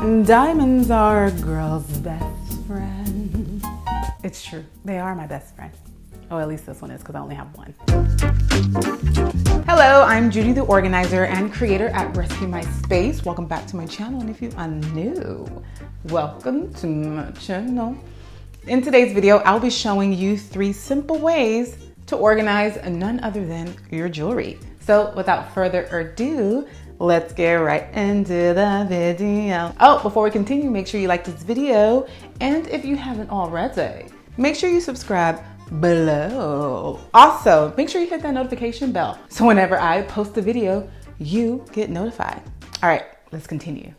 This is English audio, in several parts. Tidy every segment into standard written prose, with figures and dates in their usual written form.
Diamonds are a girl's best friend. It's true, they are my best friend. Oh, at least this one is, because I only have one. Hello, I'm Judy, the organizer and creator at Rescue My Space. Welcome back to my channel, and if you are new, welcome to my channel. In today's video, I'll be showing you 3 simple ways to organize none other than your jewelry. So without further ado, let's get right into the video. Oh, before we continue, make sure you like this video. And if you haven't already, make sure you subscribe below. Also, make sure you hit that notification bell so whenever I post a video, you get notified. All right, let's continue.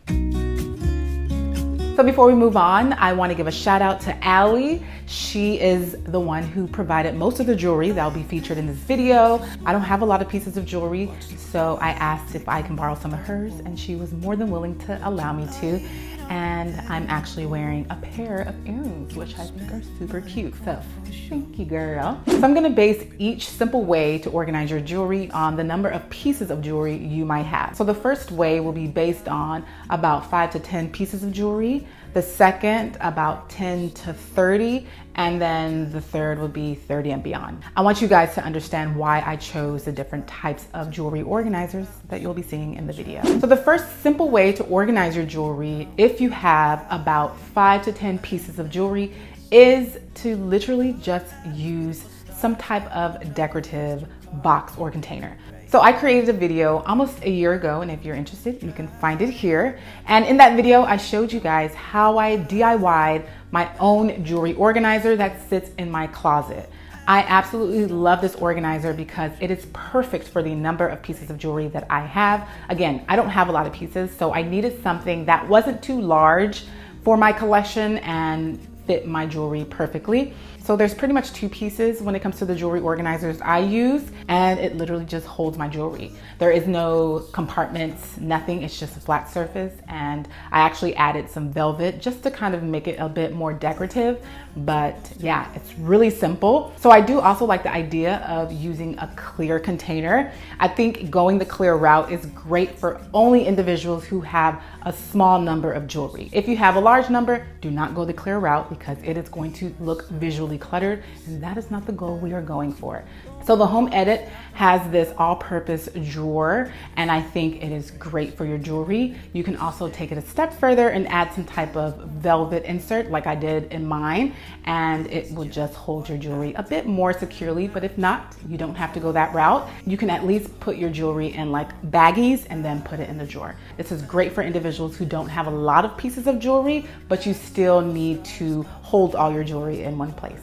So before we move on, I want to give a shout out to Allie. She is the one who provided most of the jewelry that will be featured in this video. I don't have a lot of pieces of jewelry, so I asked if I can borrow some of hers, and she was more than willing to allow me to. And I'm actually wearing a pair of earrings, which I think are super cute. So thank you, girl. So I'm gonna base each simple way to organize your jewelry on the number of pieces of jewelry you might have. So the first way will be based on about 5 to 10 pieces of jewelry. The second, about 10 to 30. And then the third would be 30 and beyond. I want you guys to understand why I chose the different types of jewelry organizers that you'll be seeing in the video. So the first simple way to organize your jewelry, if you have about 5 to 10 pieces of jewelry, is to literally just use some type of decorative box or container. So I created a video almost a year ago, and if you're interested, you can find it here. And in that video, I showed you guys how I DIY'd my own jewelry organizer that sits in my closet. I absolutely love this organizer because it is perfect for the number of pieces of jewelry that I have. Again, I don't have a lot of pieces, so I needed something that wasn't too large for my collection and fit my jewelry perfectly. So there's pretty much 2 pieces when it comes to the jewelry organizers I use, and it literally just holds my jewelry. There is no compartments, nothing, it's just a flat surface. And I actually added some velvet just to kind of make it a bit more decorative. But yeah, it's really simple. So I do also like the idea of using a clear container. I think going the clear route is great for only individuals who have a small number of jewelry. If you have a large number, do not go the clear route because it is going to look visually cluttered, and that is not the goal we are going for. So the Home Edit has this all-purpose drawer, and I think it is great for your jewelry. You can also take it a step further and add some type of velvet insert like I did in mine, and it will just hold your jewelry a bit more securely. But if not, you don't have to go that route. You can at least put your jewelry in like baggies and then put it in the drawer. This is great for individuals who don't have a lot of pieces of jewelry, but you still need to hold all your jewelry in one place.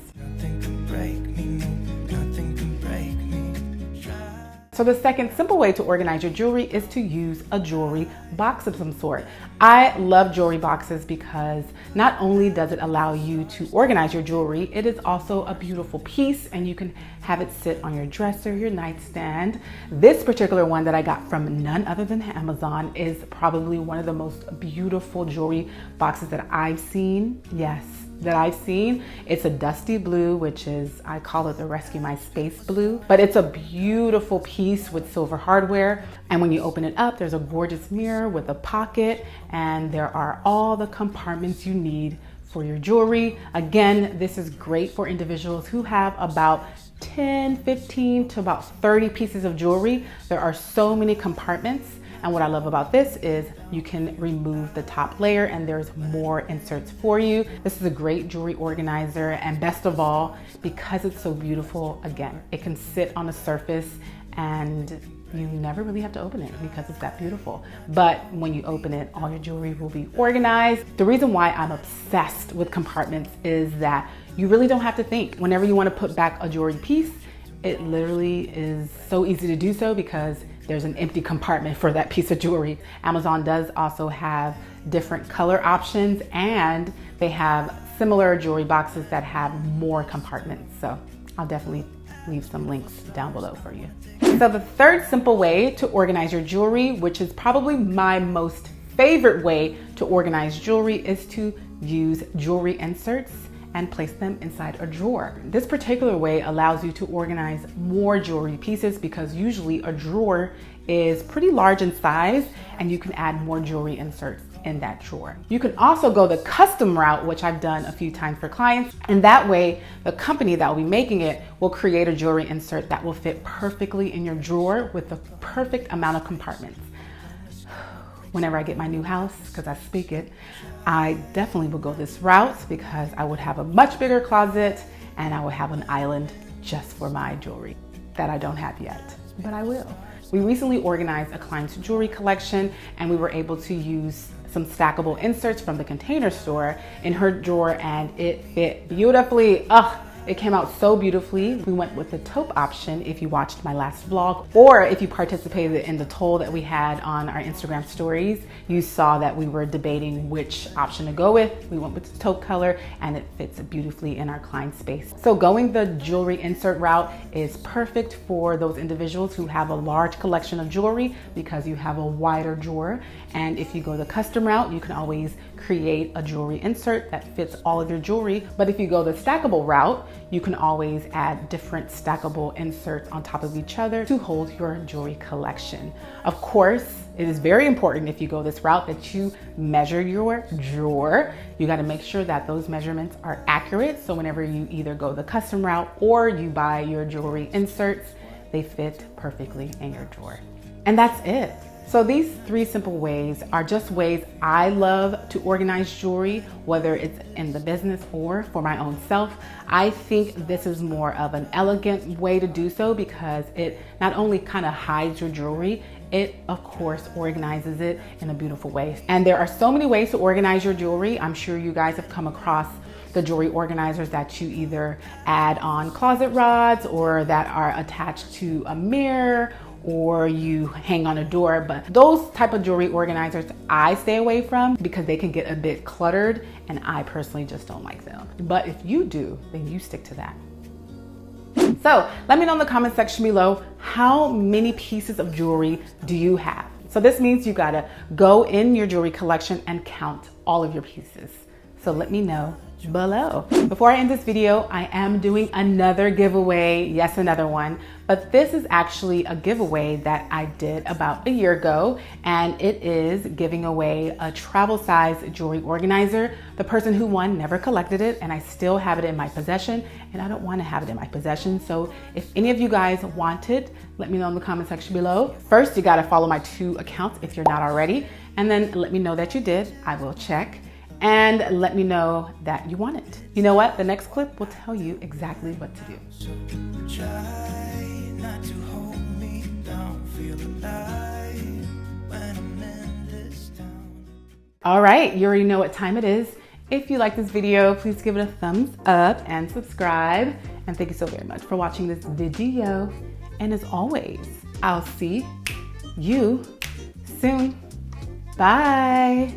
So the second simple way to organize your jewelry is to use a jewelry box of some sort. I love jewelry boxes because not only does it allow you to organize your jewelry, it is also a beautiful piece, and you can have it sit on your dresser, your nightstand. This particular one that I got from none other than Amazon is probably one of the most beautiful jewelry boxes that I've seen. Yes, that I've seen. It's a dusty blue, which is, I call it the Rescue My Space blue, but it's a beautiful piece with silver hardware. And when you open it up, there's a gorgeous mirror with a pocket, and there are all the compartments you need for your jewelry. Again, this is great for individuals who have about 10, 15 to about 30 pieces of jewelry. There are so many compartments. And what I love about this is you can remove the top layer and there's more inserts for you. This is a great jewelry organizer, and best of all, because it's so beautiful, again, it can sit on a surface and you never really have to open it because it's that beautiful. But when you open it, all your jewelry will be organized. The reason why I'm obsessed with compartments is that you really don't have to think. Whenever you want to put back a jewelry piece, it literally is so easy to do so because there's an empty compartment for that piece of jewelry. Amazon does also have different color options, and they have similar jewelry boxes that have more compartments. So I'll definitely leave some links down below for you. So the third simple way to organize your jewelry, which is probably my most favorite way to organize jewelry, is to use jewelry inserts and place them inside a drawer. This particular way allows you to organize more jewelry pieces because usually a drawer is pretty large in size and you can add more jewelry inserts in that drawer. You can also go the custom route, which I've done a few times for clients, and that way the company that will be making it will create a jewelry insert that will fit perfectly in your drawer with the perfect amount of compartments. Whenever I get my new house, because I speak it, I definitely will go this route because I would have a much bigger closet and I would have an island just for my jewelry that I don't have yet, but I will. We recently organized a client's jewelry collection and we were able to use some stackable inserts from the Container Store in her drawer and it fit beautifully. It came out so beautifully. We went with the taupe option if you watched my last vlog, or if you participated in the poll that we had on our Instagram stories, you saw that we were debating which option to go with. We went with the taupe color and it fits beautifully in our client space. So going the jewelry insert route is perfect for those individuals who have a large collection of jewelry because you have a wider drawer. And if you go the custom route, you can always create a jewelry insert that fits all of your jewelry. But if you go the stackable route, you can always add different stackable inserts on top of each other to hold your jewelry collection. Of course, it is very important if you go this route that you measure your drawer. You got to make sure that those measurements are accurate. So whenever you either go the custom route or you buy your jewelry inserts, they fit perfectly in your drawer. And that's it. So these 3 simple ways are just ways I love to organize jewelry, whether it's in the business or for my own self. I think this is more of an elegant way to do so because it not only kind of hides your jewelry, it of course organizes it in a beautiful way. And there are so many ways to organize your jewelry. I'm sure you guys have come across the jewelry organizers that you either add on closet rods or that are attached to a mirror or you hang on a door, but those type of jewelry organizers I stay away from because they can get a bit cluttered and I personally just don't like them. But if you do, then you stick to that. So let me know in the comment section below, how many pieces of jewelry do you have? So this means you gotta go in your jewelry collection and count all of your pieces. So let me know below. Before I end this video, I am doing another giveaway. Yes, another one. But this is actually a giveaway that I did about a year ago, and it is giving away a travel size jewelry organizer. The person who won never collected it, and I still have it in my possession, and I don't want to have it in my possession. So if any of you guys want it, let me know in the comment section below. First, you got to follow my 2 accounts if you're not already, and then let me know that you did. I will check. And let me know that you want it. You know what? The next clip will tell you exactly what to do. All right, you already know what time it is. If you like this video, please give it a thumbs up and subscribe. And thank you so very much for watching this video. And as always, I'll see you soon. Bye.